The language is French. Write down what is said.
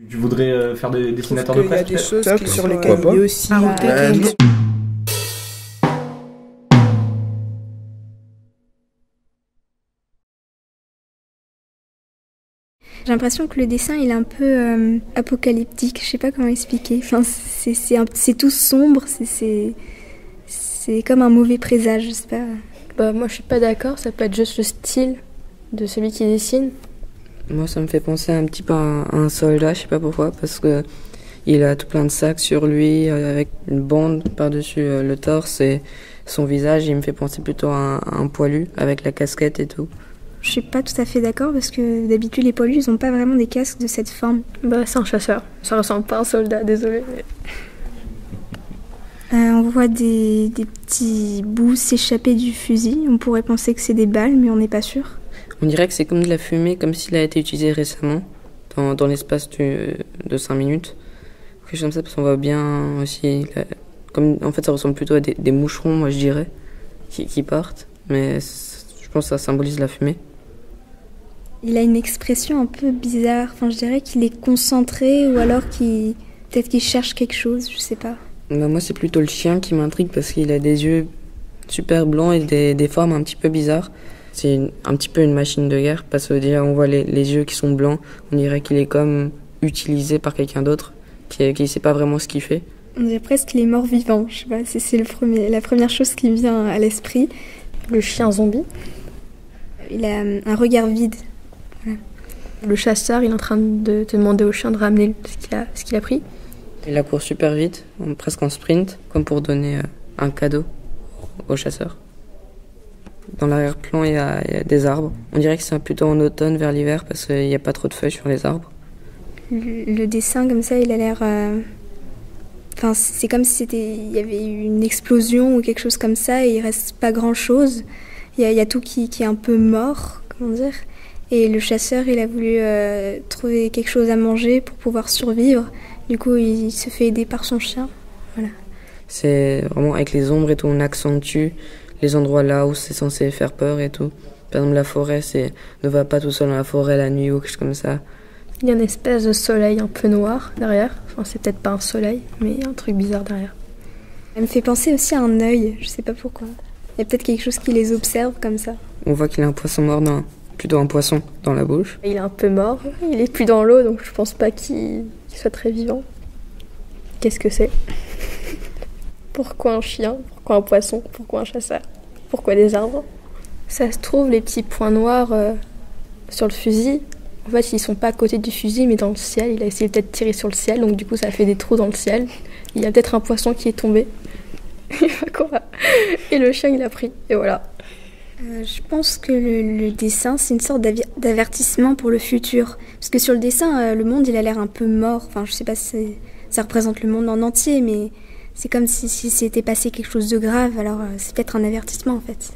Tu voudrais faire des dessinateurs de presse? Il y a des choses sur lesquelles Pourquoi il y pas a aussi J'ai l'impression que le dessin il est un peu apocalyptique, je sais pas comment expliquer. Enfin, c'est tout sombre, c'est comme un mauvais présage, je sais pas. Bah, moi je suis pas d'accord, ça peut être juste le style de celui qui dessine. Moi ça me fait penser un petit peu à un soldat, je sais pas pourquoi, parce que il a tout plein de sacs sur lui, avec une bande par-dessus le torse, et son visage il me fait penser plutôt à un poilu, avec la casquette et tout. Je suis pas tout à fait d'accord parce que d'habitude les poilus ils ont pas vraiment des casques de cette forme. Bah c'est un chasseur, ça ressemble pas à un soldat, désolé. Mais... On voit des petits bouts s'échapper du fusil, on pourrait penser que c'est des balles mais on n'est pas sûr. On dirait que c'est comme de la fumée, comme s'il a été utilisé récemment, dans l'espace de 5 minutes. Quelque chose comme ça, parce qu'on voit bien aussi... en fait ça ressemble plutôt à des moucherons, moi je dirais, qui partent, mais je pense que ça symbolise la fumée. Il a une expression un peu bizarre, enfin je dirais qu'il est concentré ou alors peut-être qu'il cherche quelque chose, je sais pas. Bah moi c'est plutôt le chien qui m'intrigue parce qu'il a des yeux super blancs et des formes un petit peu bizarres. C'est un petit peu une machine de guerre parce que déjà on voit les yeux qui sont blancs, on dirait qu'il est comme utilisé par quelqu'un d'autre qui sait pas vraiment ce qu'il fait. On dirait presque les morts vivants, je sais pas, c'est la première chose qui me vient à l'esprit. Le chien zombie. Il a un regard vide. Voilà. Le chasseur, il est en train de demander au chien de ramener ce qu'il a pris. Il court super vite, presque en sprint, comme pour donner un cadeau au chasseur. Dans l'arrière-plan, il y a des arbres. On dirait que c'est plutôt en automne vers l'hiver parce qu'il n'y a pas trop de feuilles sur les arbres. Le dessin, comme ça, il a l'air... Enfin, c'est comme si il y avait eu une explosion ou quelque chose comme ça et il reste pas grand-chose. Il y a tout qui est un peu mort, comment dire. Et le chasseur, il a voulu trouver quelque chose à manger pour pouvoir survivre. Du coup, il se fait aider par son chien. Voilà. C'est vraiment avec les ombres et tout, on accentue les endroits là où c'est censé faire peur et tout. Par exemple, la forêt, ne va pas tout seul dans la forêt la nuit ou quelque chose comme ça. Il y a une espèce de soleil un peu noir derrière. Enfin, c'est peut-être pas un soleil, mais il y a un truc bizarre derrière. Elle me fait penser aussi à un œil, je sais pas pourquoi. Il y a peut-être quelque chose qui les observe comme ça. On voit qu'il a un poisson mort, plutôt un poisson dans la bouche. Il est un peu mort, il est plus dans l'eau, donc je pense pas qu'il soit très vivant. Qu'est-ce que c'est? Pourquoi un chien? Pourquoi un poisson? Pourquoi un chasseur? Pourquoi des arbres? Ça se trouve, les petits points noirs sur le fusil, en fait, ils sont pas à côté du fusil, mais dans le ciel. Il a essayé peut-être de tirer sur le ciel, donc du coup, ça fait des trous dans le ciel. Il y a peut-être un poisson qui est tombé. Et le chien, il a pris. Et voilà. Je pense que le dessin, c'est une sorte d'avertissement pour le futur. Parce que sur le dessin, le monde, il a l'air un peu mort. Enfin, je sais pas si ça représente le monde en entier, mais c'est comme si c'était passé quelque chose de grave. Alors, c'est peut-être un avertissement, en fait.